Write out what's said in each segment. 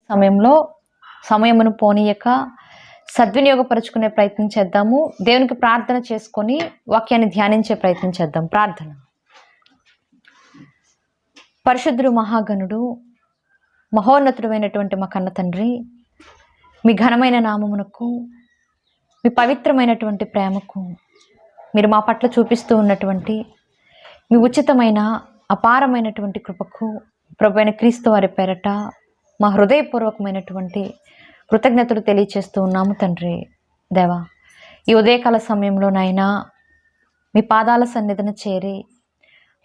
సమయంలో సమయమును పోనీయక సద్వినియోగపరుచుకునే ప్రయత్నం చేద్దాము. దేవునికి ప్రార్థన చేసుకొని వాక్యాన్ని ధ్యానించే ప్రయత్నం చేద్దాం. ప్రార్థన. పరిశుద్ధుడు, మహాగణుడు, మహోన్నతుడైనటువంటి మా కన్న తండ్రి, మీ ఘనమైన నామమునకు, మీ పవిత్రమైనటువంటి ప్రేమకు, మీరు మా పట్ల చూపిస్తూ ఉన్నటువంటి మీ ఉచితమైన అపారమైనటువంటి కృపకు ప్రభువైన క్రీస్తు వారి పేరట మా హృదయపూర్వకమైనటువంటి కృతజ్ఞతలు తెలియచేస్తూ ఉన్నాము తండ్రి. దేవా, ఈ ఉదయకాల సమయంలో నాయనా మీ పాదాల సన్నిధిని చేరి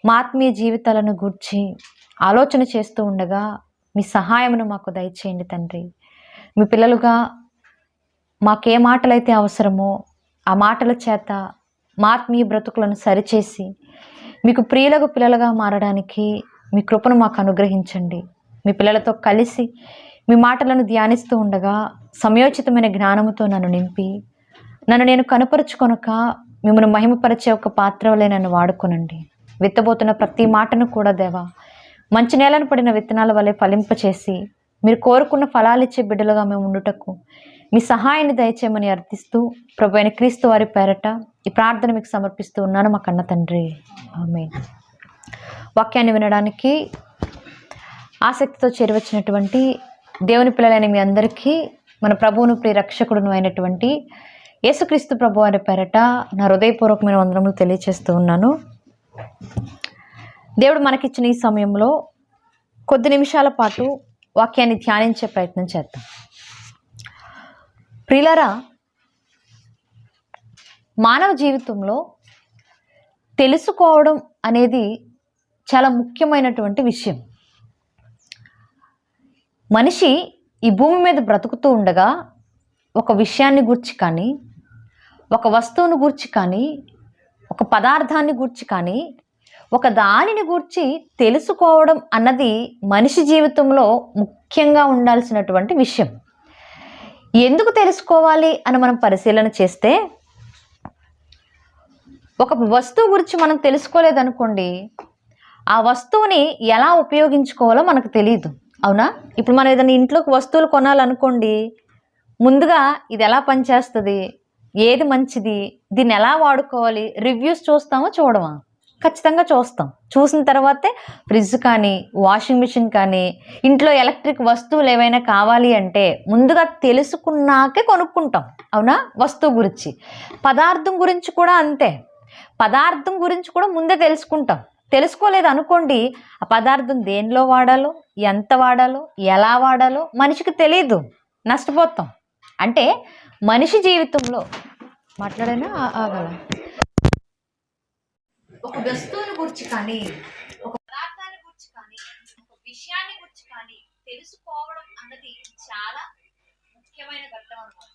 మా ఆత్మీయ జీవితాలను గూర్చి ఆలోచన చేస్తూ ఉండగా మీ సహాయమును మాకు దయచేయండి తండ్రి. మీ పిల్లలుగా మాకే మాటలైతే అవసరమో ఆ మాటల చేత మా ఆత్మీయ బ్రతుకులను సరిచేసి మీకు ప్రియులకు పిల్లలుగా మారడానికి మీ కృపను మాకు అనుగ్రహించండి. మీ పిల్లలతో కలిసి మీ మాటలను ధ్యానిస్తూ ఉండగా సమయోచితమైన జ్ఞానముతో నన్ను నింపి నన్ను నేను కనుపరుచుకొనక మిమ్మల్ని మహిమపరిచే ఒక పాత్ర వలె నన్ను వాడుకొనండి. విత్తబోతున్న ప్రతి మాటను కూడా దేవా మంచి నేలను పడిన విత్తనాల వలె ఫలింపచేసి మీరు కోరుకున్న ఫలాలిచ్చే బిడ్డలుగా మేము ఉండుటకు మీ సహాయాన్ని దయచేయమని అర్థిస్తూ ప్రభువైన క్రీస్తు వారి పేరట ఈ ప్రార్థన మీకు సమర్పిస్తూ ఉన్నాను మా కన్న తండ్రి. ఆమేన్. వాక్యాన్ని వినడానికి ఆసక్తితో చేరవచ్చినటువంటి దేవుని పిల్లలైన మీ అందరికీ మన ప్రభువును ప్రియ రక్షకుడును అయినటువంటి యేసుక్రీస్తు ప్రభు వారి పేరట నా హృదయపూర్వకమైన వందనములు తెలియచేస్తూ ఉన్నాను. దేవుడు మనకిచ్చిన ఈ సమయంలో కొద్ది నిమిషాల పాటు వాక్యాన్ని ధ్యానించే ప్రయత్నం చేద్దాం. ప్రియులారా, మానవ జీవితంలో తెలుసుకోవడం అనేది చాలా ముఖ్యమైనటువంటి విషయం. మనిషి ఈ భూమి మీద బ్రతుకుతూ ఉండగా ఒక విషయాన్ని గూర్చి కానీ, ఒక వస్తువును గూర్చి కానీ, ఒక పదార్థాన్ని గూర్చి కానీ, ఒక దానిని గూర్చి తెలుసుకోవడం అన్నది మనిషి జీవితంలో ముఖ్యంగా ఉండాల్సినటువంటి విషయం. ఎందుకు తెలుసుకోవాలి అని మనం పరిశీలన చేస్తే, ఒక వస్తువు గురించి మనం తెలుసుకోలేదనుకోండి, ఆ వస్తువుని ఎలా ఉపయోగించుకోవాలో మనకు తెలియదు. అవునా? ఇప్పుడు మనం ఏదైనా ఇంట్లోకి వస్తువులు కొనాలనుకోండి, ముందుగా ఇది ఎలా పనిచేస్తుంది, ఏది మంచిది, దీన్ని ఎలా వాడుకోవాలి, రివ్యూస్ చూస్తామో చూడమా? ఖచ్చితంగా చూస్తాం. చూసిన తర్వాతే ఫ్రిడ్జ్ కానీ, వాషింగ్ మిషన్ కానీ, ఇంట్లో ఎలక్ట్రిక్ వస్తువులు ఏవైనా కావాలి అంటే ముందుగా తెలుసుకున్నాకే కొనుక్కుంటాం. అవునా? వస్తువు గురించి. పదార్థం గురించి కూడా అంతే. పదార్థం గురించి కూడా ముందే తెలుసుకుంటాం. తెలుసుకోలేదు అనుకోండి, ఆ పదార్థం దేనిలో వాడాలో, ఎంత వాడాలో, ఎలా వాడాలో మనిషికి తెలియదు, నష్టపోతాం. అంటే మనిషి జీవితంలో మాట్లాడైనా ఆగల ఒక వస్తువుని గురించి కానీ, ఒక పదార్థాన్ని గురించి కానీ, ఒక విషయాన్ని గురించి కానీ తెలుసుకోవడం అన్నది చాలా ముఖ్యమైన ఘట్టం అన్నమాట.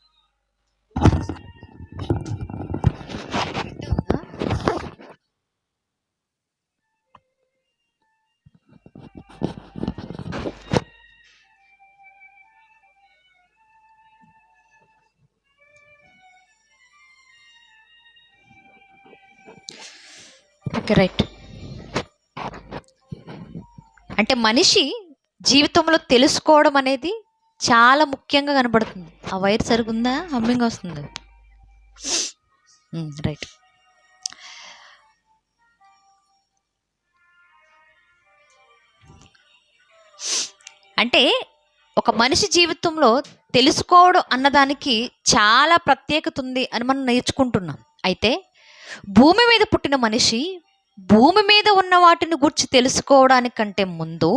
Okay, right. అంటే మనిషి జీవితంలో తెలుసుకోవడం అనేది చాలా ముఖ్యంగా కనబడుతుంది. ఆ వైర్ సరిగుందా? హమ్మింగ్ వస్తుంది. రైట్. అంటే ఒక మనిషి జీవితంలో తెలుసుకోవడం అన్నదానికి చాలా ప్రత్యేకత ఉంది అని మనం నేర్చుకుంటున్నాం. అయితే భూమి మీద పుట్టిన మనిషి భూమి మీద ఉన్న వాటిని గురించి తెలుసుకోవడానికంటే ముందు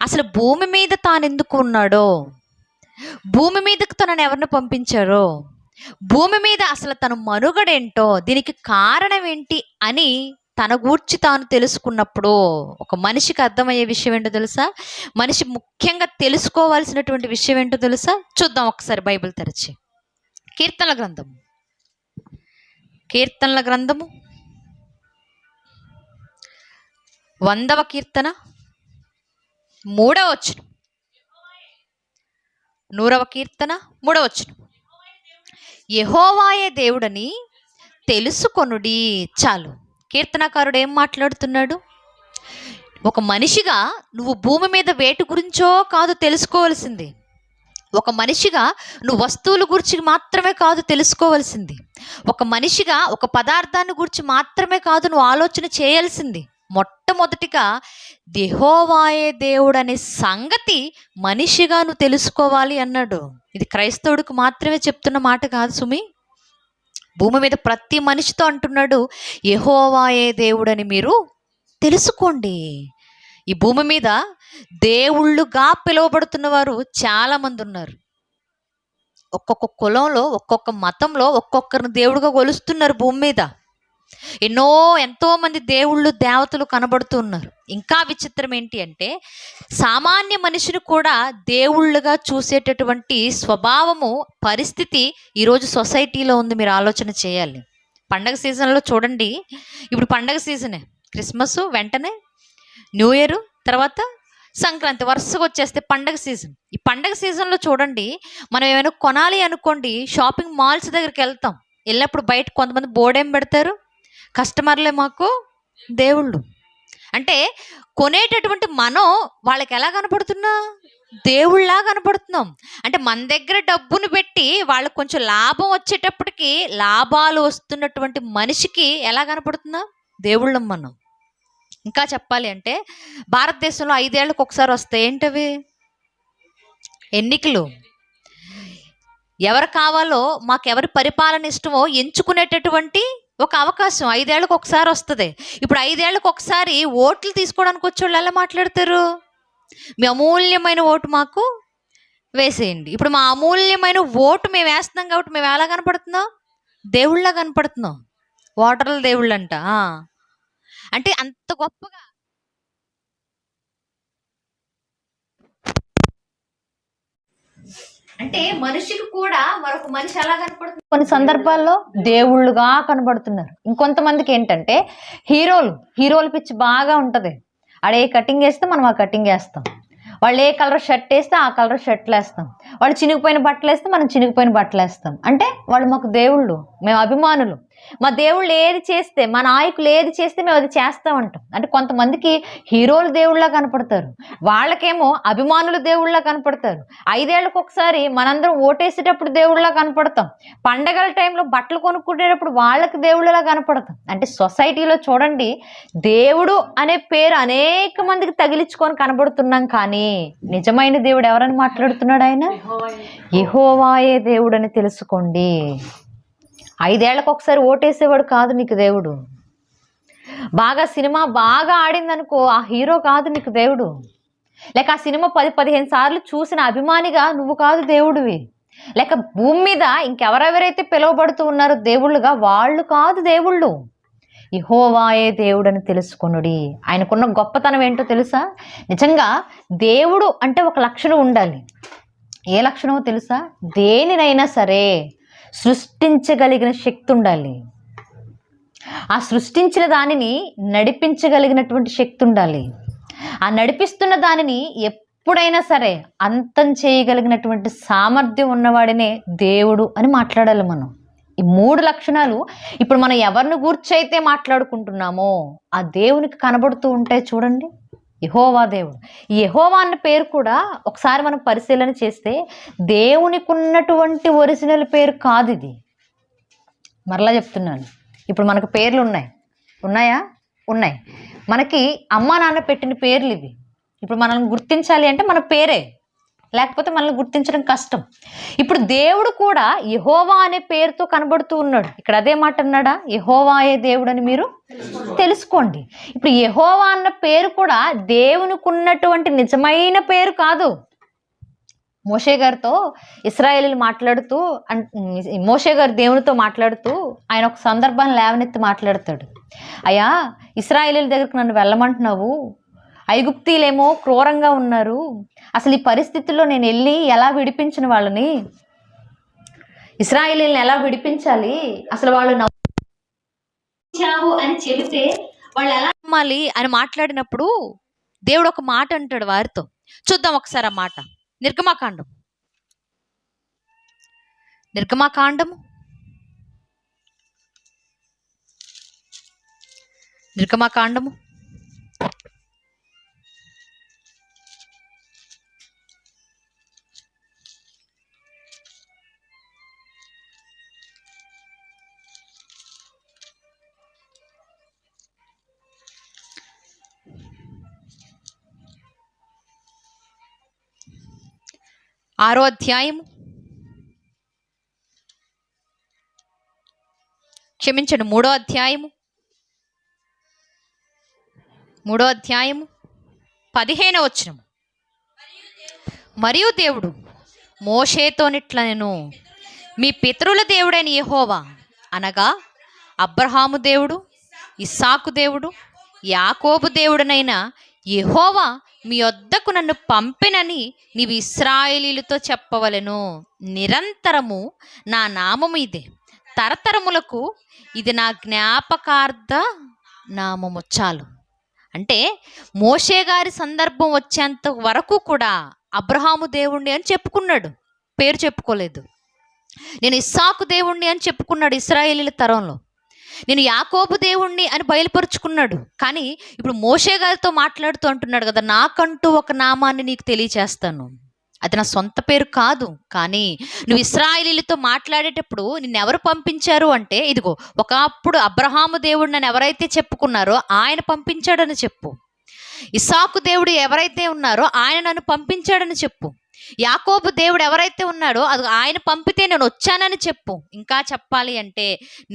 అసలు భూమి మీద తాను ఎందుకు ఉన్నాడో, భూమి మీదకు తనను ఎవరిని పంపించారో, భూమి మీద అసలు తన మనుగడేంటో, దీనికి కారణం ఏంటి అని తన గూర్చి తాను తెలుసుకున్నప్పుడు ఒక మనిషికి అర్థమయ్యే విషయం ఏంటో తెలుసా? మనిషి ముఖ్యంగా తెలుసుకోవాల్సినటువంటి విషయం ఏంటో తెలుసా? చూద్దాం ఒకసారి బైబిల్ తెరచి. కీర్తనల గ్రంథము 100వ కీర్తన 3వ వచనం, 100వ కీర్తన 3వ వచనం. యెహోవాయే దేవుడని తెలుసుకొనుడి. చాలు. కీర్తనకారుడు ఏం మాట్లాడుతున్నాడు? ఒక మనిషిగా నువ్వు భూమి మీద వేటి గురించో కాదు తెలుసుకోవాల్సింది, ఒక మనిషిగా నువ్వు వస్తువుల గురించి మాత్రమే కాదు తెలుసుకోవాల్సింది. ఒక మనిషిగా ఒక పదార్థాన్ని గురించి మాత్రమే కాదు నువ్వు ఆలోచన చేయాల్సింది. మొట్టమొదటిగా యెహోవాయే దేవుడు అనే సంగతి మనిషిగా నువ్వు తెలుసుకోవాలి అన్నాడు. ఇది క్రైస్తవుడికి మాత్రమే చెప్తున్న మాట కాదు సుమి. భూమి మీద ప్రతి మనిషితో అంటున్నాడు, యెహోవాయే దేవుడని మీరు తెలుసుకోండి. ఈ భూమి మీద దేవుళ్ళుగా పిలువబడుతున్న వారు చాలామంది ఉన్నారు. ఒక్కొక్క కులంలో, ఒక్కొక్క మతంలో ఒక్కొక్కరిని దేవుడిగా కొలుస్తున్నారు భూమి మీద. ఎంతో మంది దేవుళ్ళు దేవతలు కనబడుతూ ఉన్నారు. ఇంకా విచిత్రం ఏంటి అంటే, సామాన్య మనిషిని కూడా దేవుళ్ళుగా చూసేటటువంటి స్వభావము, పరిస్థితి ఈరోజు సొసైటీలో ఉంది. మీరు ఆలోచన చేయాలి. పండగ సీజన్లో చూడండి, ఇప్పుడు పండగ సీజనే, క్రిస్మస్ వెంటనే న్యూ ఇయర్, తర్వాత సంక్రాంతి వరుసగా వచ్చేస్తే పండగ సీజన్. ఈ పండగ సీజన్లో చూడండి, మనం ఏమైనా కొనాలి అనుకోండి, షాపింగ్ మాల్స్ దగ్గరికి వెళ్తాం. వెళ్ళినప్పుడు బయట కొంతమంది బోర్డు ఏం పెడతారు, కస్టమర్లే మాకు దేవుళ్ళు. అంటే కొనేటటువంటి మనం వాళ్ళకి ఎలా కనపడుతున్నా, దేవుళ్ళలా కనపడుతున్నాం. అంటే మన దగ్గర డబ్బును పెట్టి వాళ్ళకు కొంచెం లాభం వచ్చేటప్పటికి లాభాలు వస్తున్నటువంటి మనిషికి ఎలా కనపడుతున్నాం, దేవుళ్ళం మనం. ఇంకా చెప్పాలి అంటే భారతదేశంలో 5 ఏళ్ళకు ఒకసారి వస్తాయి. ఏంటవి? ఎన్నికలు. ఎవరు కావాలో, మాకెవరి పరిపాలన ఇష్టమో ఎంచుకునేటటువంటి ఒక అవకాశం 5 ఏళ్ళకు ఒకసారి వస్తుంది. ఇప్పుడు 5 ఏళ్ళకు ఒకసారి ఓట్లు తీసుకోవడానికి వచ్చేవాళ్ళు ఎలా మాట్లాడతారు, మీ అమూల్యమైన ఓటు మాకు వేసేయండి. ఇప్పుడు మా అమూల్యమైన ఓటు మేము వేస్తున్నాం కాబట్టి మేము ఎలా కనపడుతున్నాం, దేవుళ్ళ కనపడుతున్నాం. ఓటర్ల దేవుళ్ళంట. అంటే అంత గొప్పగా. అంటే మనిషికి కూడా మరొక మనిషి ఎలా కనపడుతుంది, కొన్ని సందర్భాల్లో దేవుళ్ళుగా కనబడుతున్నారు. ఇంకొంతమందికి ఏంటంటే హీరోలు పిచ్చి బాగా ఉంటుంది. ఆడ ఏ కటింగ్ వేస్తే మనం ఆ కటింగ్ వేస్తాం. వాళ్ళు ఏ కలర్ షర్ట్ వేస్తే ఆ కలర్ షర్ట్లు వేస్తాం. వాళ్ళు చినిగిపోయిన బట్టలు వేస్తే మనం చినిగిపోయిన బట్టలు వేస్తాం. అంటే వాళ్ళు మాకు దేవుళ్ళు, మేము అభిమానులు. మా దేవుళ్ళు ఏది చేస్తే, మా నాయకులు ఏది చేస్తే మేము అది చేస్తామంటాం. అంటే కొంతమందికి హీరోలు దేవుళ్ళ కనపడతారు, వాళ్ళకేమో అభిమానులు దేవుళ్ళ కనపడతారు. 5 ఏళ్ళకు ఒకసారి మనందరం ఓటేసేటప్పుడు దేవుళ్ళ కనపడతాం. పండగల టైంలో బట్టలు కొనుక్కునేటప్పుడు వాళ్ళకి దేవుళ్ళలా కనపడతాం. అంటే సొసైటీలో చూడండి, దేవుడు అనే పేరు అనేక మందికి తగిలించుకొని కనబడుతున్నాం. కానీ నిజమైన దేవుడు ఎవరని మాట్లాడుతున్నాడు? ఆయన యెహోవాయే దేవుడు అని తెలుసుకోండి. 5 ఏళ్ళకు ఒకసారి ఓటేసేవాడు కాదు నీకు దేవుడు. సినిమా బాగా ఆడిందనుకో, ఆ హీరో కాదు నీకు దేవుడు. లేక ఆ సినిమా 10-15 సార్లు చూసిన అభిమానిగా నువ్వు కాదు దేవుడివి. లేక భూమి మీద ఇంకెవరెవరైతే పిలువబడుతూ ఉన్నారో దేవుళ్ళుగా, వాళ్ళు కాదు దేవుళ్ళు. యెహోవాయే దేవుడని తెలుసుకొనుడి. ఆయనకున్న గొప్పతనం ఏంటో తెలుసా? నిజంగా దేవుడు అంటే ఒక లక్షణం ఉండాలి. ఏ లక్షణమో తెలుసా? దేనినైనా సరే సృష్టించగలిగిన శక్తి ఉండాలి. ఆ సృష్టించిన దానిని నడిపించగలిగినటువంటి శక్తి ఉండాలి. ఆ నడిపిస్తున్న దానిని ఎప్పుడైనా సరే అంతం చేయగలిగినటువంటి సామర్థ్యం ఉన్నవాడినే దేవుడు అని మాట్లాడాలి మనం. ఈ 3 లక్షణాలు ఇప్పుడు మనం ఎవరిని గూర్చైతే మాట్లాడుకుంటున్నామో ఆ దేవునికి కనబడుతూ ఉంటాయి. చూడండి, యెహోవా దేవుడు. ఈ యెహోవా అన్న పేరు కూడా ఒకసారి మనం పరిశీలన చేస్తే దేవునికి ఉన్నటువంటి ఒరిజినల్ పేరు కాదు ఇది. మరలా చెప్తున్నాను, ఇప్పుడు మనకు పేర్లు ఉన్నాయా? ఉన్నాయి. మనకి అమ్మా నాన్న పెట్టిన పేర్లు ఇవి. ఇప్పుడు మనల్ని గుర్తించాలి అంటే మన పేరే, లేకపోతే మనల్ని గుర్తించడం కష్టం. ఇప్పుడు దేవుడు కూడా యెహోవా అనే పేరుతో కనబడుతూ ఉన్నాడు. ఇక్కడ అదే మాట అన్నాడా, యెహోవాయే దేవుడు అని మీరు తెలుసుకోండి. ఇప్పుడు యెహోవా అన్న పేరు కూడా దేవునికి ఉన్నటువంటి నిజమైన పేరు కాదు. మోషే గారితో ఇశ్రాయేలీలు మాట్లాడుతూ, మోషే గారు దేవునితో మాట్లాడుతూ ఆయన ఒక సందర్భాన్ని లేవనెత్తి మాట్లాడతాడు. అయ్యా, ఇశ్రాయేలీల దగ్గరకు నన్ను వెళ్ళమంటున్నావు, ఐగుప్తీలేమో క్రూరంగా ఉన్నారు, అసలు ఈ పరిస్థితుల్లో నేను వెళ్ళి ఎలా విడిపించిన వాళ్ళని, ఇశ్రాయేలీలను ఎలా విడిపించాలి, అసలు వాళ్ళు నమ్మావు అని చెబితే వాళ్ళు ఎలా నమ్మాలి అని మాట్లాడినప్పుడు దేవుడు ఒక మాట అంటాడు వారితో. చూద్దాం ఒకసారి ఆ మాట. నిర్గమాకాండము 36 ఆరో అధ్యాయము, క్షమించండి, మూడో అధ్యాయము 15వ వచనం. మరియు దేవుడు మోషేతోనిట్లనెను, మీ పితరుల దేవుడైన యెహోవా అనగా అబ్రహాము దేవుడు, ఇస్సాకు దేవుడు, యాకోబు దేవుడనైన యెహోవా మీ వద్దకు నన్ను పంపెనని నీవు ఇశ్రాయేలీయులతో చెప్పవలెను. నిరంతరము నా నామము ఇదే, తరతరములకు ఇది నా జ్ఞాపకార్థ నామము. చాలు. అంటే మోషే గారి సందర్భం వచ్చేంత వరకు కూడా అబ్రహాము దేవుణ్ణి అని చెప్పుకున్నాడు, పేరు చెప్పుకోలేదు. నేను ఇస్సాకు దేవుణ్ణి అని చెప్పుకున్నాడు ఇశ్రాయేలీయుల తరంలో. నేను యాకోబు దేవుణ్ణి అని బయలుపరుచుకున్నాడు. కానీ ఇప్పుడు మోషే గారితో మాట్లాడుతూ అంటున్నాడు కదా, నాకంటూ ఒక నామాన్ని నీకు తెలియచేస్తాను. అది నా సొంత పేరు కాదు, కానీ నువ్వు ఇశ్రాయేలీయులతో మాట్లాడేటప్పుడు నిన్నెవరు పంపించారు అంటే, ఇదిగో ఒకప్పుడు అబ్రహాము దేవుడు నన్ను ఎవరైతే చెప్పుకున్నారో ఆయన పంపించాడని చెప్పు. ఇస్సాకు దేవుడు ఎవరైతే ఉన్నారో ఆయన నన్ను పంపించాడని చెప్పు. యాకోబు దేవుడు ఎవరైతే ఉన్నాడో అది ఆయన పంపితే నేను వచ్చానని చెప్పు. ఇంకా చెప్పాలి అంటే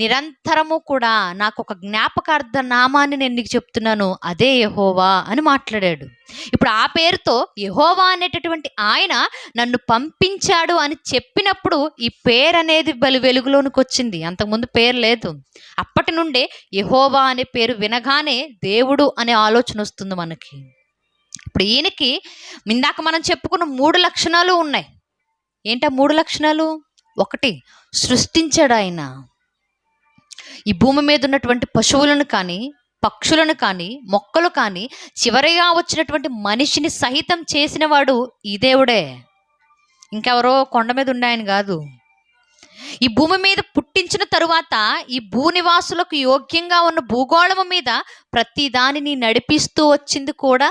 నిరంతరము కూడా నాకు ఒక జ్ఞాపకార్థ నామాన్ని నేను నీకు చెప్తున్నాను, అదే యెహోవా అని మాట్లాడాడు. ఇప్పుడు ఆ పేరుతో యెహోవా అనేటటువంటి ఆయన నన్ను పంపించాడు అని చెప్పినప్పుడు ఈ పేరు అనేది వెలుగులోనికి వచ్చింది. అంతకుముందు పేరు లేదు. అప్పటి నుండే యెహోవా అనే పేరు వినగానే దేవుడు అనే ఆలోచన వస్తుంది మనకి. ఇప్పుడు ఈయనకి ఇందాక మనం చెప్పుకున్న 3 లక్షణాలు ఉన్నాయి. ఏంటా 3 లక్షణాలు? ఒకటి, సృష్టించాడు ఆయన. ఈ భూమి మీద ఉన్నటువంటి పశువులను కానీ, పక్షులను కానీ, మొక్కలు కానీ, చివరిగా వచ్చినటువంటి మనిషిని సహితం చేసిన వాడు ఈ దేవుడే. ఇంకెవరో కొండ మీద ఉండే ఆయన కాదు. ఈ భూమి మీద పుట్టించిన తరువాత ఈ భూనివాసులకు యోగ్యంగా ఉన్న భూగోళము మీద ప్రతి దానిని నడిపిస్తూ వచ్చింది కూడా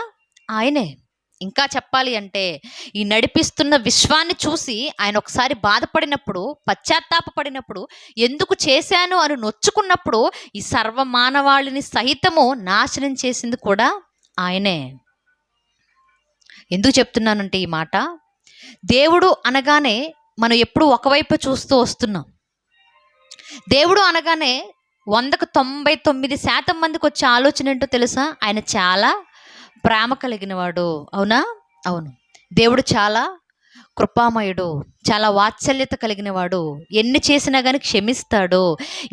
ఆయనే. ఇంకా చెప్పాలి అంటే ఈ నడిపిస్తున్న విశ్వాన్ని చూసి ఆయన ఒకసారి బాధపడినప్పుడు, పశ్చాత్తాపపడినప్పుడు, ఎందుకు చేశాను అని నొచ్చుకున్నప్పుడు ఈ సర్వమానవాళిని సహితము నాశనం చేసింది కూడా ఆయనే. ఎందుకు చెప్తున్నానంటే ఈ మాట, దేవుడు అనగానే మనం ఎప్పుడు ఒకవైపు చూస్తూ వస్తున్నాం. దేవుడు అనగానే 100కు 99% మందికి వచ్చే ఆలోచన ఏంటో తెలుసా? ఆయన చాలా ప్రేమ కలిగినవాడు. అవునా? అవును. దేవుడు చాలా కృపామయుడు, చాలా వాత్సల్యత కలిగినవాడు, ఎన్ని చేసినా కానీ క్షమిస్తాడు.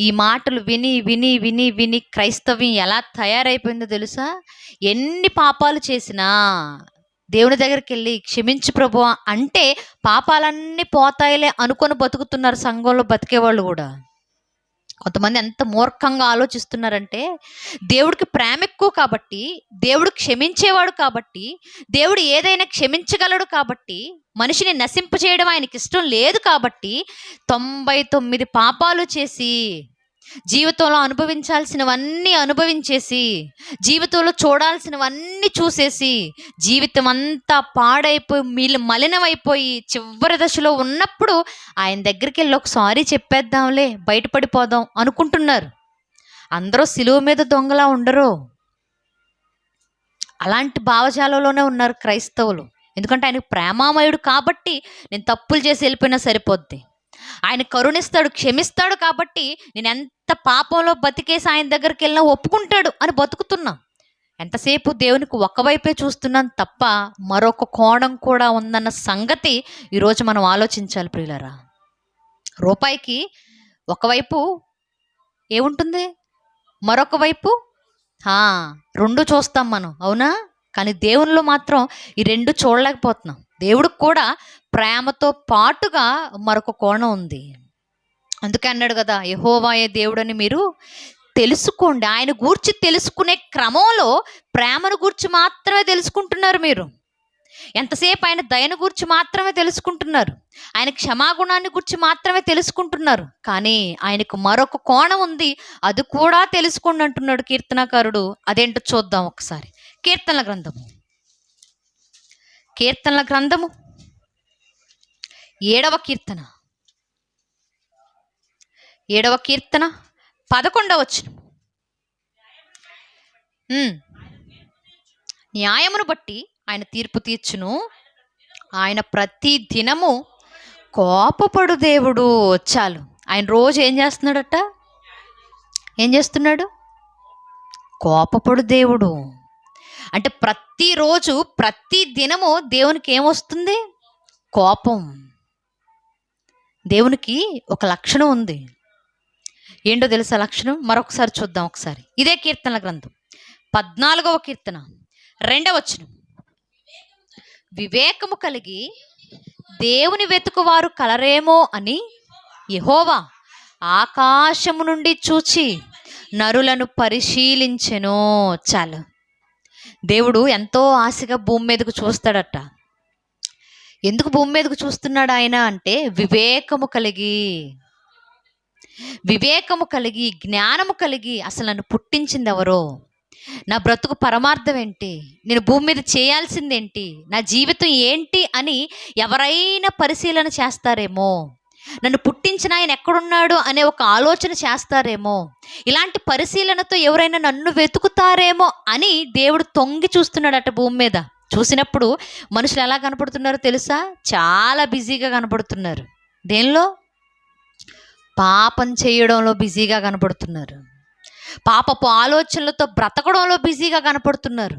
ఈ మాటలు విని విని విని విని క్రైస్తవ్యం ఎలా తయారైపోయిందో తెలుసా? ఎన్ని పాపాలు చేసినా దేవుని దగ్గరికి వెళ్ళి క్షమించు ప్రభువా అంటే పాపాలన్నీ పోతాయిలే అనుకొని బతుకుతున్నారు సంఘంలో బతికేవాళ్ళు కూడా. కొంతమంది ఎంత మూర్ఖంగా ఆలోచిస్తున్నారంటే, దేవుడికి ప్రేమ ఎక్కువ కాబట్టి, దేవుడు క్షమించేవాడు కాబట్టి, దేవుడు ఏదైనా క్షమించగలడు కాబట్టి, మనిషిని నశింప చేయడం ఆయనకి ఇష్టం లేదు కాబట్టి 99 పాపాలు చేసి, జీవితంలో అనుభవించాల్సినవన్నీ అనుభవించేసి, జీవితంలో చూడాల్సినవన్నీ చూసేసి, జీవితం అంతా పాడైపోయి మలినమైపోయి చివరి దశలో ఉన్నప్పుడు ఆయన దగ్గరికి వెళ్ళి ఒక సారీ చెప్పేద్దాంలే, బయటపడిపోదాం అనుకుంటున్నారు. అందరూ సిలువ మీద దొంగలా ఉండరు. అలాంటి భావజాలంలోనే ఉన్నారు క్రైస్తవులు. ఎందుకంటే ఆయన ప్రేమామయుడు కాబట్టి నేను తప్పులు చేసి వెళ్ళిపోయినా సరిపోద్ది. ఆయన కరుణిస్తాడు, క్షమిస్తాడు కాబట్టి నేను ఎంత పాపంలో బతికేసి ఆయన దగ్గరికి వెళ్ళినా ఒప్పుకుంటాడు అని బతుకుతున్నాం. ఎంతసేపు దేవునికి ఒకవైపే చూస్తున్నాం తప్ప మరొక కోణం కూడా ఉందన్న సంగతి ఈరోజు మనం ఆలోచించాలి ప్రియులారా. రూపాయికి ఒకవైపు ఏముంటుంది, మరొక వైపు రెండు చూస్తాం మనం, అవునా? కానీ దేవునిలో మాత్రం ఈ రెండు చూడలేకపోతున్నాం. దేవుడికి కూడా ప్రేమతో పాటుగా మరొక కోణం ఉంది. అందుకే అన్నాడు కదా, యెహోవాయే దేవుడని మీరు తెలుసుకోండి. ఆయన గూర్చి తెలుసుకునే క్రమంలో ప్రేమను గూర్చి మాత్రమే తెలుసుకుంటున్నారు మీరు. ఎంతసేపు ఆయన దయను గూర్చి మాత్రమే తెలుసుకుంటున్నారు, ఆయన క్షమాగుణాన్ని గూర్చి మాత్రమే తెలుసుకుంటున్నారు. కానీ ఆయనకు మరొక కోణం ఉంది, అది కూడా తెలుసుకోండి అంటున్నాడు కీర్తనకారుడు. అదేంటో చూద్దాం ఒకసారి. కీర్తనల గ్రంథము 7వ కీర్తన 11వ వచనం. న్యాయమును బట్టి ఆయన తీర్పు తీర్చును, ఆయన ప్రతి దినము కోపపడు దేవుడు. చాలు. ఆయన రోజు ఏం చేస్తున్నాడట? ఏం చేస్తున్నాడు? కోపపడు దేవుడు. అంటే ప్రతిరోజు ప్రతి దినము దేవునికి ఏమొస్తుంది? కోపం. దేవునికి ఒక లక్షణం ఉంది. ఏంటో తెలుసా లక్షణం? మరొకసారి చూద్దాం. ఒకసారి ఇదే కీర్తనల గ్రంథం 14వ కీర్తన 2వ వచనం. వివేకము కలిగి దేవుని వెతుకువారు కలరేమో అని యెహోవా ఆకాశము నుండి చూచి నరులను పరిశీలించెను. చాలు. దేవుడు ఎంతో ఆశగా భూమి మీదకు చూస్తాడట. ఎందుకు భూమి మీదకు చూస్తున్నాడు ఆయన అంటే వివేకము కలిగి జ్ఞానము కలిగి అసలు నన్ను పుట్టించింది ఎవరో, నా బ్రతుకు పరమార్థం ఏంటి, నేను భూమి మీద చేయాల్సిందేంటి, నా జీవితం ఏంటి అని ఎవరైనా పరిశీలన చేస్తారేమో, నన్ను పుట్టించిన ఆయన ఎక్కడున్నాడు అనే ఒక ఆలోచన చేస్తారేమో, ఇలాంటి పరిశీలనతో ఎవరైనా నన్ను వెతుకుతారేమో అని దేవుడు తొంగి చూస్తున్నాడట భూమి మీద. చూసినప్పుడు మనుషులు ఎలా కనపడుతున్నారో తెలుసా? చాలా బిజీగా కనపడుతున్నారు. దేనిలో? పాపం చేయడంలో బిజీగా కనపడుతున్నారు. పాపపు ఆలోచనలతో బ్రతకడంలో బిజీగా కనపడుతున్నారు.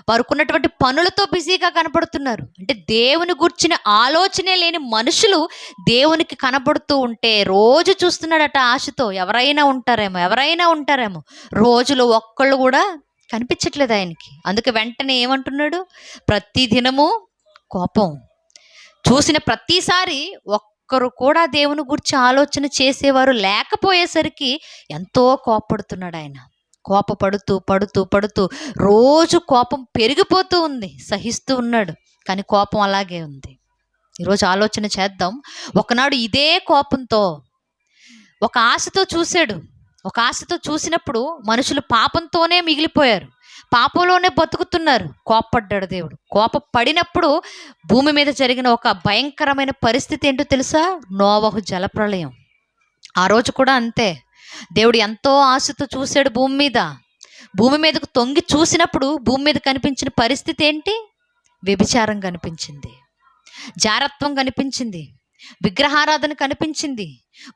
వారుకున్నటువంటి పనులతో బిజీగా కనపడుతున్నారు. అంటే దేవుని గుర్చిన ఆలోచనే లేని మనుషులు దేవునికి కనబడుతూ ఉంటే రోజు చూస్తున్నాడట ఆశతో. ఎవరైనా ఉంటారేమో. రోజులో ఒక్కళ్ళు కూడా కనిపించట్లేదు ఆయనకి. అందుకే వెంటనే ఏమంటున్నాడు? ప్రతి దినము కోపం. చూసిన ప్రతిసారి ఒక్కరు కూడా దేవుని గురించి ఆలోచన చేసేవారు లేకపోయేసరికి ఎంతో కోపడుతున్నాడు ఆయన. పడుతూ రోజు కోపం పెరిగిపోతూ ఉంది. సహిస్తూ ఉన్నాడు, కానీ కోపం అలాగే ఉంది. ఈరోజు ఆలోచన చేద్దాం. ఒకనాడు ఇదే కోపంతో ఒక ఆశతో చూశాడు. ఒక ఆశతో చూసినప్పుడు మనుషులు పాపంతోనే మిగిలిపోయారు, పాపంలోనే బతుకుతున్నారు. కోపపడ్డాడు దేవుడు. కోపపడినప్పుడు భూమి మీద జరిగిన ఒక భయంకరమైన పరిస్థితి ఏంటో తెలుసా? నోవహు జలప్రళయం. ఆ రోజు కూడా అంతే. దేవుడు ఎంతో ఆశతో చూశాడు భూమి మీదకు తొంగి చూసినప్పుడు భూమి మీద కనిపించిన పరిస్థితి ఏంటి? వ్యభిచారం కనిపించింది, జారత్వం కనిపించింది, విగ్రహారాధన కనిపించింది.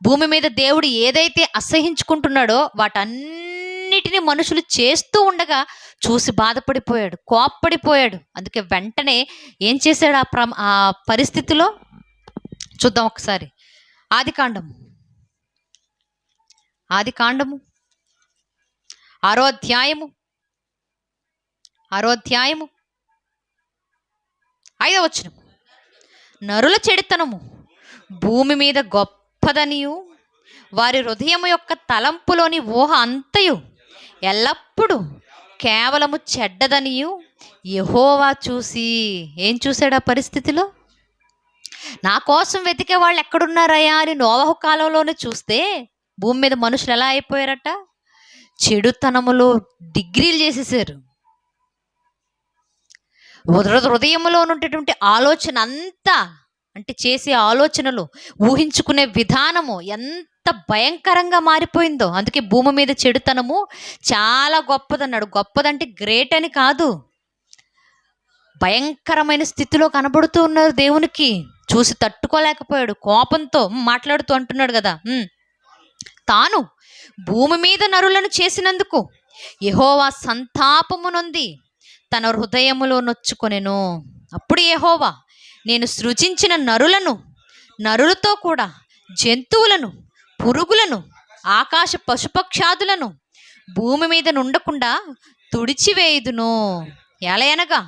భూమి మీద దేవుడు ఏదైతే అసహించుకుంటున్నాడో వాటన్నిటిని మనుషులు చేస్తూ ఉండగా చూసి బాధపడిపోయాడు, కోప్పడిపోయాడు. అందుకే వెంటనే ఏం చేశాడు ఆ పరిస్థితిలో? చూద్దాం ఒకసారి. ఆదికాండము 6వ అధ్యాయము 5వ వచనం. నరుల చెడుతనము భూమి మీద గొప్పదనియు వారి హృదయము యొక్క తలంపులోని ఊహ అంతయు ఎల్లప్పుడూ కేవలము చెడ్డదనియు యెహోవా చూసి. ఏం చూశాడు ఆ పరిస్థితిలో? నా కోసం వెతికే వాళ్ళు ఎక్కడున్నారయ్యా అని నోవహు కాలంలోనే చూస్తే భూమి మీద మనుషులు ఎలా అయిపోయారట? చెడుతనములో డిగ్రీలు చేసేసారు. హృదయంలో ఉన్నటువంటి ఆలోచన అంతా, అంటే చేసే ఆలోచనలు, ఊహించుకునే విధానము ఎంత భయంకరంగా మారిపోయిందో. అందుకే భూమి మీద చెడుతనము చాలా గొప్పదన్నాడు. గొప్పదంటే గ్రేట్ అని కాదు, భయంకరమైన స్థితిలో కనబడుతూ ఉన్నారు. దేవునికి చూసి తట్టుకోలేకపోయాడు. కోపంతో మాట్లాడుతూ అంటున్నాడు కదా, తాను భూమి మీద నరులను చేసినందుకు యెహోవా సంతాపము నొంది తన హృదయములో నొచ్చుకొనెను. అప్పుడు యెహోవా, నేను సృజించిన నరులతో కూడా జంతువులను, పురుగులను, ఆకాశ పశుపక్షాదులను భూమి మీద నుండకుండా తుడిచివేయుదును. ఎలయనగా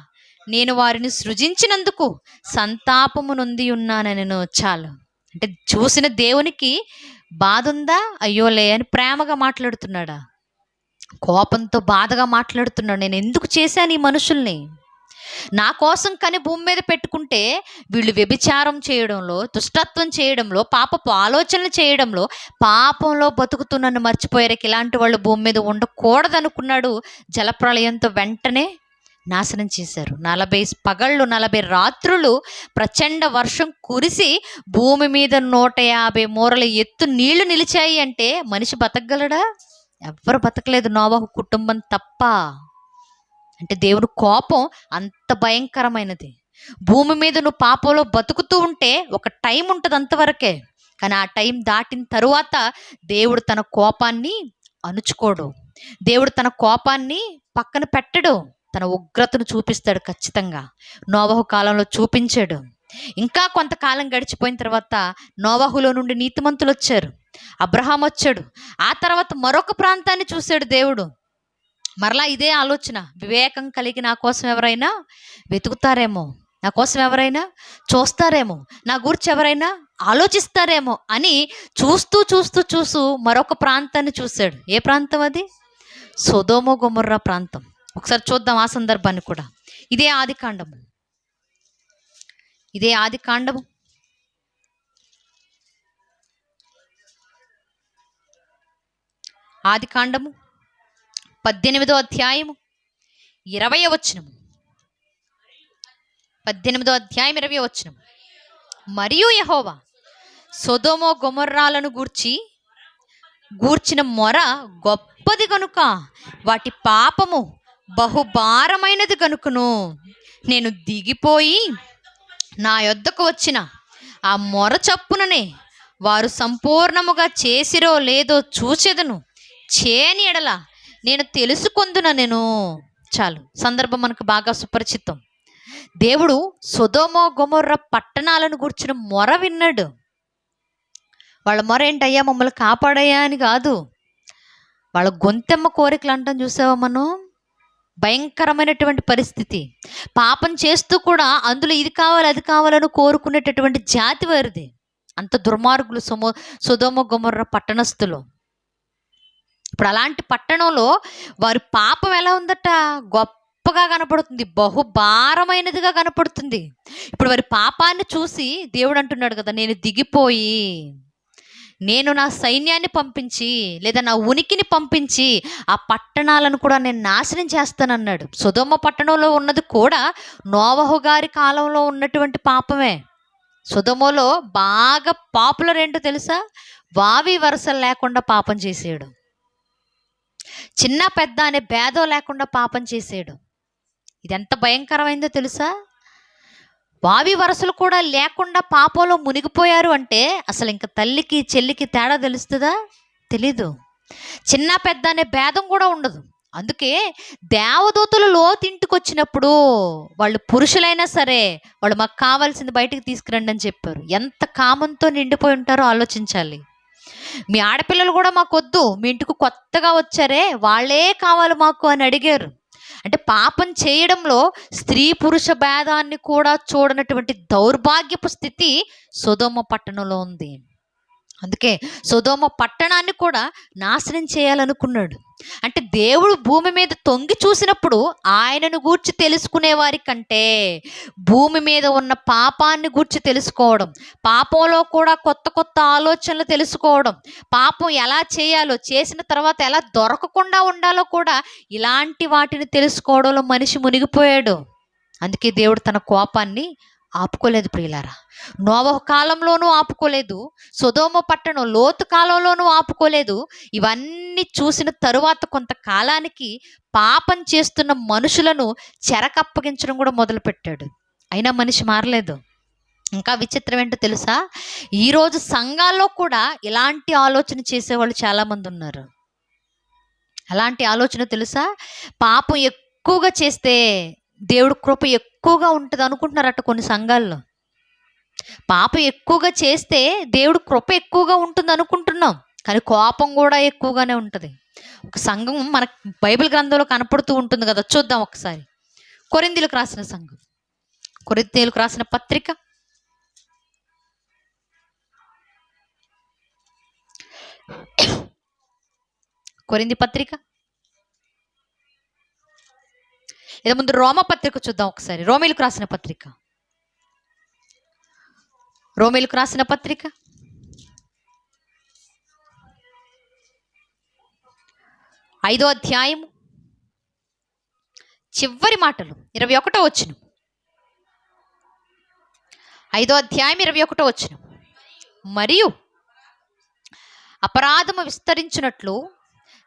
నేను వారిని సృజించినందుకు సంతాపము నొంది ఉన్నానెను. చాలు. అంటే చూసిన దేవునికి బాధ ఉందా? అయ్యోలే అని ప్రేమగా మాట్లాడుతున్నాడా? కోపంతో బాధగా మాట్లాడుతున్నాడు. నేను ఎందుకు చేశాను ఈ మనుషుల్ని? నా కోసం కని భూమి మీద పెట్టుకుంటే వీళ్ళు వ్యభిచారం చేయడంలో, దుష్టత్వం చేయడంలో, పాపపు ఆలోచనలు చేయడంలో, పాపంలో బతుకుతూ నన్ను మర్చిపోయారు. ఇలాంటి వాళ్ళు భూమి మీద ఉండకూడదనుకున్నాడు. జలప్రళయంతో వెంటనే నాశనం చేశారు. 40 పగళ్ళు 40 రాత్రులు ప్రచండ వర్షం కురిసి భూమి మీద 150 మూరల ఎత్తు నీళ్లు నిలిచాయి. అంటే మనిషి బతకగలడా? ఎవ్వరు బతకలేదు, నోవహు కుటుంబం తప్ప. అంటే దేవుని కోపం అంత భయంకరమైనది. భూమి మీద నువ్వు పాపంలో బతుకుతూ ఉంటే ఒక టైం ఉంటుంది అంతవరకే. కానీ ఆ టైం దాటిన తరువాత దేవుడు తన కోపాన్ని అణుచుకోడు. దేవుడు తన కోపాన్ని పక్కన పెట్టడు. తన ఉగ్రతను చూపిస్తాడు ఖచ్చితంగా. నోవహు కాలంలో చూపించాడు. ఇంకా కొంతకాలం గడిచిపోయిన తర్వాత నోవహులో నుండి నీతిమంతులు వచ్చారు, అబ్రహాం వచ్చాడు. ఆ తర్వాత మరొక ప్రాంతాన్ని చూశాడు దేవుడు. మరలా ఇదే ఆలోచన, వివేకం కలిగి నా కోసం ఎవరైనా వెతుకుతారేమో, నా కోసం ఎవరైనా చూస్తారేమో, నా గురించి ఎవరైనా ఆలోచిస్తారేమో అని చూస్తూ చూస్తూ చూస్తూ మరొక ప్రాంతాన్ని చూశాడు. ఏ ప్రాంతం అది? సొదొమ గొమొర్రా ప్రాంతం. ఒకసారి చూద్దాం ఆ సందర్భాన్ని కూడా. ఇదే ఆది కాండము, ఇదే ఆది కాండము, ఆది కాండము 18వ అధ్యాయము 20వ వచనము. 18వ అధ్యాయం 20వ వచనం. మరియు యెహోవా సొదొమ గొమొర్రాలను గూర్చిన మొర గొప్పది గనుక వాటి పాపము బహుభారమైనది గనుకను నేను దిగిపోయి నా యొద్దకు వచ్చిన ఆ మొర చప్పుననే వారు సంపూర్ణముగా చేసిరో లేదో చూచెదను, చేయని ఎడల నేను తెలుసుకొందున నేను. చాలు, సందర్భం మనకు బాగా సుపరిచితం. దేవుడు సొదొమ గొమొర్రా పట్టణాలను గూర్చిన మొర విన్నాడు. వాళ్ళ మొర ఏంటయ్యా, మమ్మల్ని కాపాడయ్యా అని కాదు. వాళ్ళ గొంతెమ్మ కోరికలు అంటాం చూసావా మనం. భయంకరమైనటువంటి పరిస్థితి. పాపం చేస్తూ కూడా అందులో ఇది కావాలి అది కావాలని కోరుకునేటటువంటి జాతి వారిది. అంత దుర్మార్గులు సొదొమ గొమొర్రా పట్టణస్థులు. ఇప్పుడు అలాంటి పట్టణంలో వారి పాపం ఎలా ఉందట? గొప్పగా కనపడుతుంది, బహుభారమైనదిగా కనపడుతుంది. ఇప్పుడు వారి పాపాన్ని చూసి దేవుడు అంటున్నాడు కదా, నేను దిగిపోయి నేను నా సైన్యాన్ని పంపించి లేదా నా ఉనికిని పంపించి ఆ పట్టణాలను కూడా నేను నాశనం చేస్తానన్నాడు. సొదొమ పట్టణంలో ఉన్నది కూడా నోవహు గారి కాలంలో ఉన్నటువంటి పాపమే. సొదొమలో బాగా పాపులర్ ఏంటో తెలుసా? వావి వరసలు లేకుండా పాపం చేసేయడం, చిన్న పెద్ద అనే భేదం లేకుండా పాపం చేసేయడం. ఇది ఎంత భయంకరమైందో తెలుసా? వావి వరసలు కూడా లేకుండా పాపంలో మునిగిపోయారు అంటే అసలు ఇంకా తల్లికి చెల్లికి తేడా తెలుస్తుందా? తెలీదు. చిన్న పెద్ద అనే భేదం కూడా ఉండదు. అందుకే దేవదూతలు లోతు ఇంటికి వచ్చినప్పుడు వాళ్ళు పురుషులైనా సరే వాళ్ళు మాకు కావాల్సింది బయటికి తీసుకురండి అని చెప్పారు. ఎంత కామంతో నిండిపోయి ఉంటారో ఆలోచించాలి. మీ ఆడపిల్లలు కూడా మాకు వద్దు, మీ ఇంటికి కొత్తగా వచ్చారే వాళ్ళే కావాలి మాకు అని అడిగారు. అంటే పాపం చేయడంలో స్త్రీ పురుష భేదాన్ని కూడా చూడనటువంటి దౌర్భాగ్యపు స్థితి సొదొమ పట్టణంలో ఉంది. అందుకే సొదొమ పట్టణాన్ని కూడా నాశనం చేయాలనుకున్నాడు. అంటే దేవుడు భూమి మీద తొంగి చూసినప్పుడు ఆయనను గూర్చి తెలుసుకునే వారి కంటే భూమి మీద ఉన్న పాపాన్ని గూర్చి తెలుసుకోవడం, పాపంలో కూడా కొత్త కొత్త ఆలోచనలు తెలుసుకోవడం, పాపం ఎలా చేయాలో, చేసిన తర్వాత ఎలా దొరకకుండా ఉండాలో కూడా ఇలాంటి వాటిని తెలుసుకోవడంలో మనిషి మునిగిపోయాడు. అందుకే దేవుడు తన కోపాన్ని ఆపుకోలేదు. ప్రియులారా, నోవహు కాలంలోనూ ఆపుకోలేదు, సొదొమ పట్టణం లోతు కాలంలోనూ ఆపుకోలేదు. ఇవన్నీ చూసిన తరువాత కొంతకాలానికి పాపం చేస్తున్న మనుషులను చెరకప్పగించడం కూడా మొదలుపెట్టాడు. అయినా మనిషి మారలేదు. ఇంకా విచిత్రం ఏంటో తెలుసా? ఈరోజు సంఘాల్లో కూడా ఇలాంటి ఆలోచన చేసేవాళ్ళు చాలామంది ఉన్నారు. అలాంటి ఆలోచన తెలుసా? పాపం ఎక్కువగా చేస్తే దేవుడు కృప ఎక్కువగా ఉంటుంది అనుకుంటున్నారట కొన్ని సంఘాల్లో. పాపం ఎక్కువగా చేస్తే దేవుడు కృప ఎక్కువగా ఉంటుంది అనుకుంటున్నాం, కానీ కోపం కూడా ఎక్కువగానే ఉంటుంది. ఒక సంఘం మన బైబిల్ గ్రంథంలో కనపడుతూ ఉంటుంది కదా, చూద్దాం ఒకసారి. కొరింథీయులకు రాసిన సంఘం, కొరింథీయులకు రాసిన పత్రిక కొరింథీ పత్రిక ఏదో ముందు రోమ పత్రిక చూద్దాం ఒకసారి. రోమీయులకు రాసిన పత్రిక, రోమీయులకు రాసిన పత్రిక 5వ అధ్యాయము చివరి మాటలు 21వ వచనం. 5వ అధ్యాయం 21వ వచనం. మరియు అపరాధము విస్తరించున్నట్లు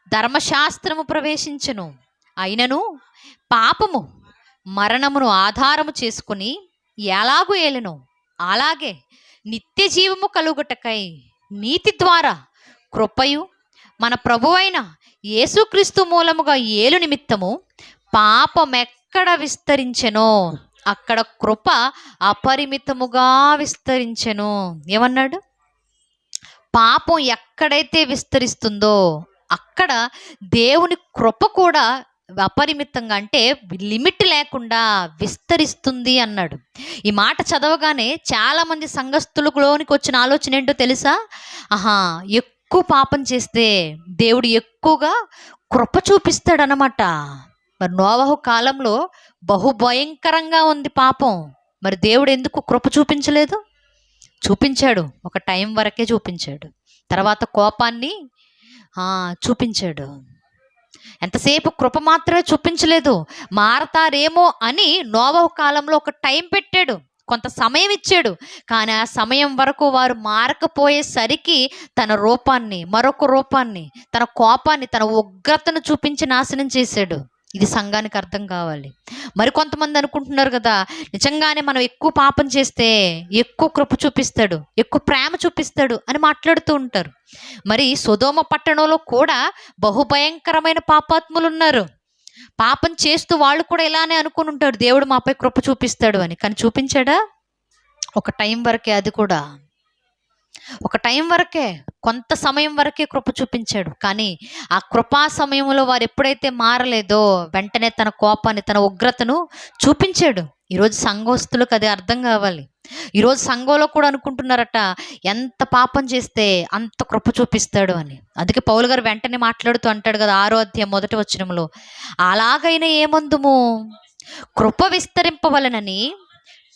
ధర్మశాస్త్రము ప్రవేశించును, అయినను పాపము మరణమును ఆధారము చేసుకుని ఎలాగూ ఏలెనో అలాగే నిత్య జీవము కలుగుటకై నీతి ద్వారా కృపయు మన ప్రభువైన యేసుక్రీస్తు మూలముగా ఏలు నిమిత్తము పాపం ఎక్కడ విస్తరించెనో అక్కడ కృప అపరిమితముగా విస్తరించెను. ఏమన్నాడు? పాపం ఎక్కడైతే విస్తరిస్తుందో అక్కడ దేవుని కృప కూడా అపరిమితంగా, అంటే లిమిట్ లేకుండా విస్తరిస్తుంది అన్నాడు. ఈ మాట చదవగానే చాలామంది సంఘస్థులలోనికి వచ్చిన ఆలోచన ఏంటో తెలుసా? ఎక్కువ పాపం చేస్తే దేవుడు ఎక్కువగా కృప చూపిస్తాడనమాట. మరి నోవహు కాలంలో బహుభయంకరంగా ఉంది పాపం. మరి దేవుడు ఎందుకు కృప చూపించలేదు? చూపించాడు, ఒక టైం వరకే చూపించాడు. తర్వాత కోపాన్ని చూపించాడు. ఎంతసేపు కృప మాత్రమే చూపించలేదు. మారతారేమో అని నోవహు కాలంలో ఒక టైం పెట్టాడు, కొంత సమయం ఇచ్చాడు. కానీ ఆ సమయం వరకు వారు మారకపోయేసరికి తన రూపాన్ని, మరొక రూపాన్ని, తన కోపాన్ని, తన ఉగ్రతను చూపించి నాశనం చేశాడు. ఇది సంఘానికి అర్థం కావాలి. మరి కొంతమంది అనుకుంటున్నారు కదా, నిజంగానే మనం ఎక్కువ పాపం చేస్తే ఎక్కువ కృప చూపిస్తాడు, ఎక్కువ ప్రేమ చూపిస్తాడు అని మాట్లాడుతూ ఉంటారు. మరి సొదొమ పట్టణంలో కూడా బహుభయంకరమైన పాపాత్ములు ఉన్నారు. పాపం చేస్తూ వాళ్ళు కూడా ఇలానే అనుకుని ఉంటాడు, దేవుడు మాపై కృప చూపిస్తాడు అని. కానీ చూపించాడా? ఒక టైం వరకే, అది కూడా ఒక టైం వరకే, కొంత సమయం వరకే కృప చూపించాడు. కానీ ఆ కృపా సమయంలో వారు ఎప్పుడైతే మారలేదో వెంటనే తన కోపాన్ని, తన ఉగ్రతను చూపించాడు. ఈరోజు సంఘస్థులకు అది అర్థం కావాలి. ఈరోజు సంఘంలో కూడా అనుకుంటున్నారట, ఎంత పాపం చేస్తే అంత కృప చూపిస్తాడు అని. అందుకే పౌలు గారు వెంటనే మాట్లాడుతూ అంటాడు కదా, 6వ అధ్యాయం 1వ వచనంలో, అలాగైనా ఏమందుము, కృప విస్తరింపవలనని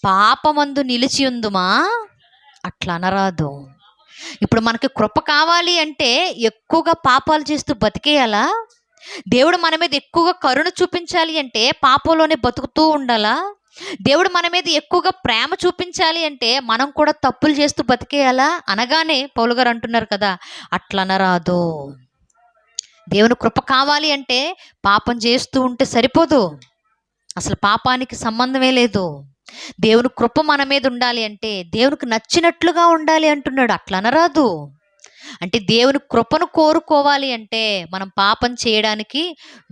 పాపమందు నిలిచి ఉందుమా, అట్లా అనరాదు. ఇప్పుడు మనకి కృప కావాలి అంటే ఎక్కువగా పాపాలు చేస్తూ బతికేయాలా? దేవుడు మన మీద ఎక్కువగా కరుణ చూపించాలి అంటే పాపంలోనే బతుకుతూ ఉండాలా? దేవుడు మన మీద ఎక్కువగా ప్రేమ చూపించాలి అంటే మనం కూడా తప్పులు చేస్తూ బతికేయాలా? అనగానే పౌలు గారు అంటున్నారు కదా, అట్లా అనరాదు. దేవుని కృప కావాలి అంటే పాపం చేస్తూ ఉంటే సరిపోదు, అసలు పాపానికి సంబంధమే లేదు. దేవుని కృప మన మీద ఉండాలి అంటే దేవునికి నచ్చినట్లుగా ఉండాలి అంటున్నాడు. అట్లా అనరాదు. అంటే దేవుని కృపను కోరుకోవాలి అంటే మనం పాపం చేయడానికి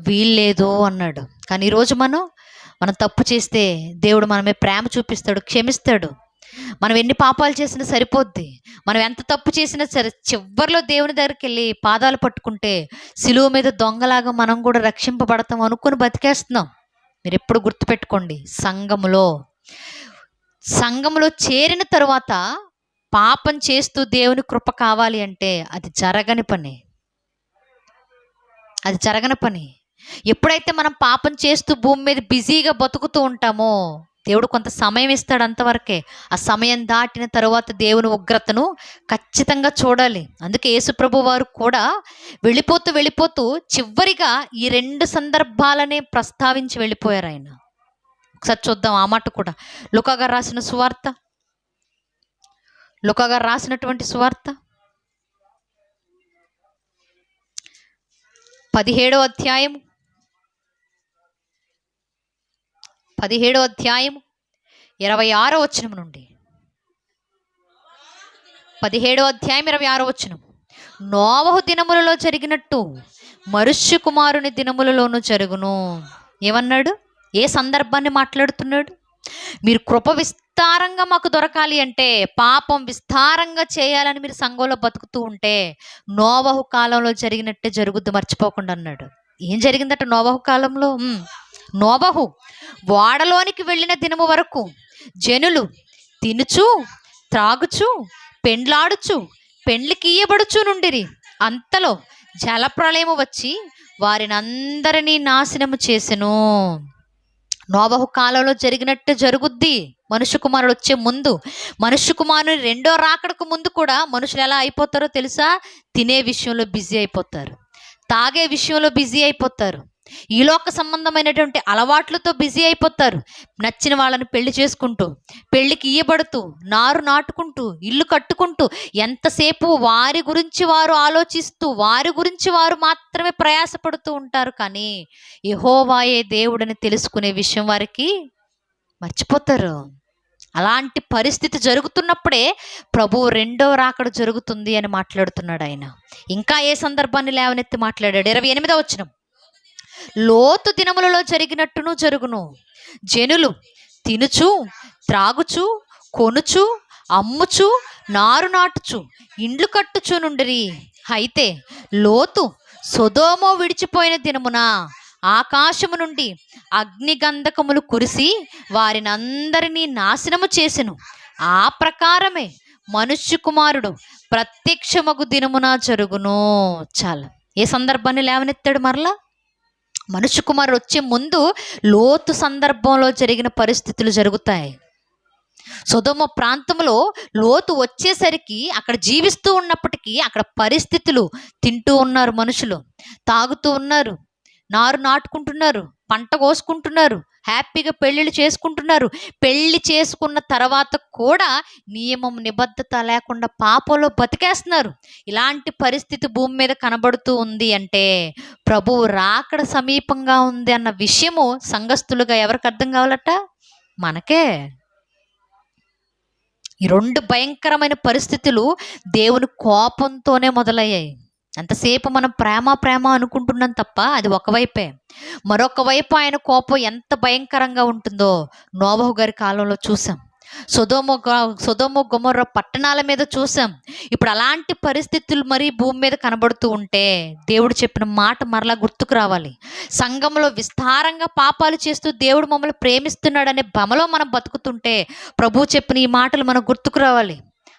వీల్లేదు అన్నాడు. కానీ ఈరోజు మనం తప్పు చేస్తే దేవుడు మనమే ప్రేమ చూపిస్తాడు, క్షమిస్తాడు. మనం ఎన్ని పాపాలు చేసినా సరిపోద్ది. మనం ఎంత తప్పు చేసినా సరే చివరిలో దేవుని దగ్గరికి వెళ్ళి పాదాలు పట్టుకుంటే సిలువ మీద దొంగలాగా మనం కూడా రక్షింపబడతాం అనుకుని బతికేస్తున్నాం. మీరు ఎప్పుడు గుర్తుపెట్టుకోండి, సంఘములో చేరిన తరువాత పాపం చేస్తూ దేవుని కృప కావాలి అంటే అది జరగని పని. ఎప్పుడైతే మనం పాపం చేస్తూ భూమి మీద బిజీగా బతుకుతూ ఉంటామో దేవుడు కొంత సమయం ఇస్తాడు, అంతవరకే. ఆ సమయం దాటిన తరువాత దేవుని ఉగ్రతను ఖచ్చితంగా చూడాలి. అందుకే యేసుప్రభు వారు కూడా వెళ్ళిపోతూ చివరిగా ఈ 2 సందర్భాలనే ప్రస్తావించి వెళ్ళిపోయారు ఆయన. ఒకసారి చూద్దాం ఆ మాట కూడా. లూకా గారు రాసినటువంటి సువార్త 17వ అధ్యాయం 26వ వచనం నుండి 17వ అధ్యాయం 26వ వచనం. నోవహు దినములలో జరిగినట్టు మనుష్య కుమారుని దినములలోనూ జరుగును. ఏమన్నాడు? ఏ సందర్భాన్ని మాట్లాడుతున్నాడు? మీరు కృప విస్తారంగా మాకు దొరకాలి అంటే, పాపం విస్తారంగా చేయాలని మీరు సంఘంలో బతుకుతూ ఉంటే నోవహు కాలంలో జరిగినట్టే జరుగుద్దు, మర్చిపోకుండా అన్నాడు. ఏం జరిగిందట నోవహు కాలంలో? నోవహు ఓడలోనికి వెళ్ళిన దినము వరకు జనులు తినుచు, త్రాగుచు, పెండ్లాడుచు, పెండ్లికి ఇయ్యబడుచు నుండిరి. అంతలో జలప్రళయము వచ్చి వారిని అందరినీ నాశనము చేసెను. నోవహు కాలంలో జరిగినట్టు జరుగుద్ది మనుష్య కుమారుడు వచ్చే ముందు. మనుష్య కుమారుని 2వ రాకడకు ముందు కూడా మనుషులు ఎలా అయిపోతారో తెలుసా? తినే విషయంలో బిజీ అయిపోతారు, తాగే విషయంలో బిజీ అయిపోతారు, ఈ లోక సంబంధమైనటువంటి అలవాట్లతో బిజీ అయిపోతారు. నచ్చిన వాళ్ళని పెళ్లి చేసుకుంటూ, పెళ్లికి ఇయ్యబడుతూ, నారు నాటుకుంటూ, ఇల్లు కట్టుకుంటూ, ఎంతసేపు వారి గురించి వారు ఆలోచిస్తూ, వారి గురించి వారు మాత్రమే ప్రయాసపడుతూ ఉంటారు. కానీ యెహోవాయే దేవుడని తెలుసుకునే విషయం వారికి మర్చిపోతారు. అలాంటి పరిస్థితి జరుగుతున్నప్పుడే ప్రభువు రెండో రాకడ జరుగుతుంది అని మాట్లాడుతున్నాడు ఆయన. ఇంకా ఏ సందర్భాన్ని లేవనెత్తి మాట్లాడాడు? 28వ వచనం, లోతు దినములలో జరిగినట్టును జరుగును. జనులు తినుచు త్రాగుచు కొనుచు అమ్ముచు నారు నాటుచు ఇండ్లు కట్టుచు నుండిరి. అయితే లోతు సొదొమ విడిచిపోయిన దినమున ఆకాశము నుండి అగ్నిగంధకములు కురిసి వారిని అందరినీ నాశనము చేసెను. ఆ ప్రకారమే మనుష్య కుమారుడు ప్రత్యక్షమగు దినమున జరుగును. చాలు. ఏ సందర్భాన్ని లేవనెత్తాడు? మరలా మనుష్య కుమారుడు వచ్చే ముందు లోతు సందర్భంలో జరిగిన పరిస్థితులు జరుగుతాయి. సొదొమ ప్రాంతంలో లోతు వచ్చేసరికి అక్కడ జీవిస్తూ ఉన్నప్పటికీ అక్కడ పరిస్థితులు, తింటూ ఉన్నారు మనుషులు, తాగుతూ ఉన్నారు, నారు నాటుకుంటున్నారు, పంట కోసుకుంటున్నారు, హ్యాపీగా పెళ్ళిళ్ళు చేసుకుంటున్నారు. పెళ్లి చేసుకున్న తర్వాత కూడా నియమం నిబద్ధత లేకుండా పాపంలో బతికేస్తున్నారు. ఇలాంటి పరిస్థితి భూమి మీద కనబడుతూ ఉంది అంటే ప్రభువు రాకడ సమీపంగా ఉంది అన్న విషయము సంఘస్థులుగా ఎవరికి అర్థం కావాలట? మనకే. ఈ రెండు భయంకరమైన పరిస్థితులు దేవుని కోపంతోనే మొదలయ్యాయి. ఎంతసేపు మనం ప్రేమ ప్రేమ అనుకుంటున్నాం తప్ప అది ఒకవైపే. మరొక వైపు ఆయన కోపం ఎంత భయంకరంగా ఉంటుందో నోవహు గారి కాలంలో చూసాం. సొదొమ గొమొర్రా పట్టణాల మీద చూసాం. ఇప్పుడు అలాంటి పరిస్థితులు మరీ భూమి మీద కనబడుతూ ఉంటే దేవుడు చెప్పిన మాట మరలా గుర్తుకు రావాలి. సంఘంలో విస్తారంగా పాపాలు చేస్తూ దేవుడు మమ్మల్ని ప్రేమిస్తున్నాడనే భ్రమలో మనం బతుకుతుంటే ప్రభువు చెప్పిన ఈ మాటలు మనకు గుర్తుకు రావాలి.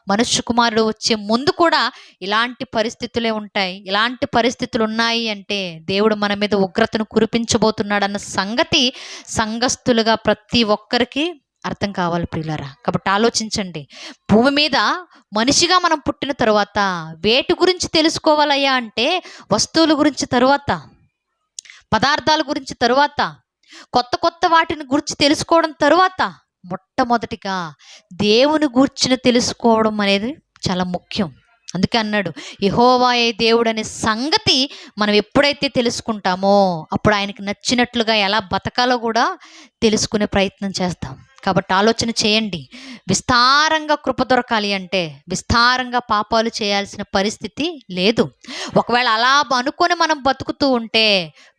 మనుష్య కుమారుడు వచ్చే ముందు కూడా ఇలాంటి పరిస్థితులే ఉంటాయి. ఇలాంటి పరిస్థితులు ఉన్నాయి అంటే దేవుడు మన మీద ఉగ్రతను కురిపించబోతున్నాడన్న సంగతి సంఘస్థులుగా ప్రతి ఒక్కరికి అర్థం కావాలి ప్రియులారా. కాబట్టి ఆలోచించండి. భూమి మీద మనిషిగా మనం పుట్టిన తరువాత వేటి గురించి తెలుసుకోవాలయ్యా అంటే వస్తువుల గురించి, తరువాత పదార్థాల గురించి, తరువాత కొత్త కొత్త వాటిని గురించి తెలుసుకోవడం, తరువాత మొట్టమొదటిగా దేవుని గూర్చిన తెలుసుకోవడం అనేది చాలా ముఖ్యం. అందుకే అన్నాడు, యెహోవాయే దేవుడు అనే సంగతి మనం ఎప్పుడైతే తెలుసుకుంటామో అప్పుడు ఆయనకి నచ్చినట్లుగా ఎలా బతకాలో కూడా తెలుసుకునే ప్రయత్నం చేస్తాం. కాబట్టి ఆలోచన చేయండి. విస్తారంగా కృప దొరకాలి అంటే విస్తారంగా పాపాలు చేయాల్సిన పరిస్థితి లేదు. ఒకవేళ అలా అనుకొని మనం బతుకుతూ ఉంటే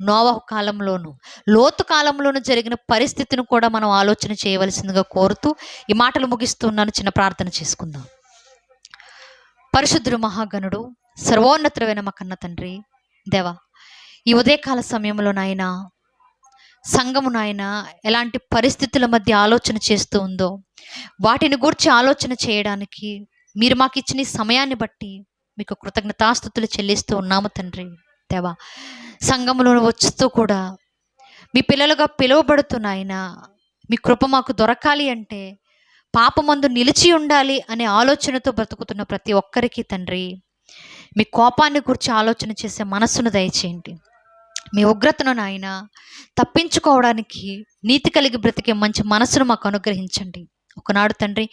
నోవహు కాలంలోను లోతు కాలంలోను జరిగిన పరిస్థితిని కూడా మనం ఆలోచన చేయవలసిందిగా కోరుతూ ఈ మాటలు ముగిస్తున్నాను. చిన్న ప్రార్థన చేసుకుందాం. పరిశుద్ధుడు, మహాగణుడు, సర్వోన్నతుడైన మా కన్న తండ్రి దేవా, ఈ ఉదయకాల సమయంలో నాయన సంఘము నాయన ఎలాంటి పరిస్థితుల మధ్య ఆలోచన చేస్తూ ఉందో వాటిని గురించి ఆలోచన చేయడానికి మీరు మాకు ఇచ్చిన ఈ సమయాన్ని బట్టి మీకు కృతజ్ఞతాస్తుతులు చెల్లిస్తూ ఉన్నాము తండ్రి దేవా. సంఘములో వచ్చుతూ కూడా మీ పిల్లలుగా పిలువబడుతున్నాయన మీ కృప మాకు దొరకాలి అంటే పాపమందు నిలిచి ఉండాలి అనే ఆలోచనతో బ్రతుకుతున్న ప్రతి ఒక్కరికి తండ్రి మీ కోపాన్ని గురించి ఆలోచన చేసే మనస్సును దయచేయండి. మీ ఉగ్రతను నాయన తప్పించుకోవడానికి నీతి కలిగి బ్రతికే మంచి మనసును మాకు అనుగ్రహించండి. ఒకనాడు తండ్రి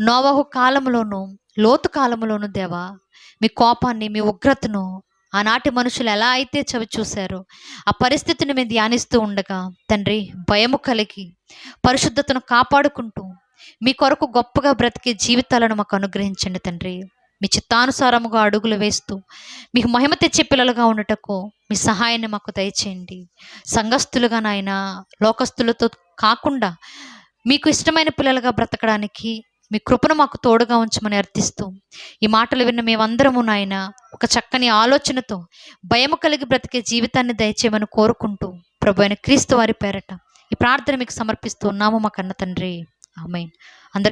నోవహు కాలంలోనూ లోతు కాలంలోనూ దేవా మీ కోపాన్ని, మీ ఉగ్రతను ఆనాటి మనుషులు ఎలా అయితే చవి చూశారో ఆ పరిస్థితిని మేము ధ్యానిస్తూ ఉండగా తండ్రి భయము కలిగి పరిశుద్ధతను కాపాడుకుంటూ మీ కొరకు గొప్పగా బ్రతికే జీవితాలను మాకు అనుగ్రహించండి తండ్రి. మీ చిత్తానుసారముగా అడుగులు వేస్తూ మీకు మహిమ తెచ్చే పిల్లలుగా ఉండటకు మీ సహాయాన్ని మాకు దయచేయండి. సంఘస్థులుగా నాయన లోకస్తులతో కాకుండా మీకు ఇష్టమైన పిల్లలుగా బ్రతకడానికి మీ కృపను మాకు తోడుగా ఉంచమని అర్థిస్తూ ఈ మాటలు విన్న మేమందరము నాయన ఒక చక్కని ఆలోచనతో భయము కలిగి బ్రతికే జీవితాన్ని దయచేయమని కోరుకుంటూ ప్రభు అయిన క్రీస్తు వారి పేరట ఈ ప్రార్థన మీకు సమర్పిస్తూ ఉన్నాము మా కన్న తండ్రి. ఆమేన్. అందరికీ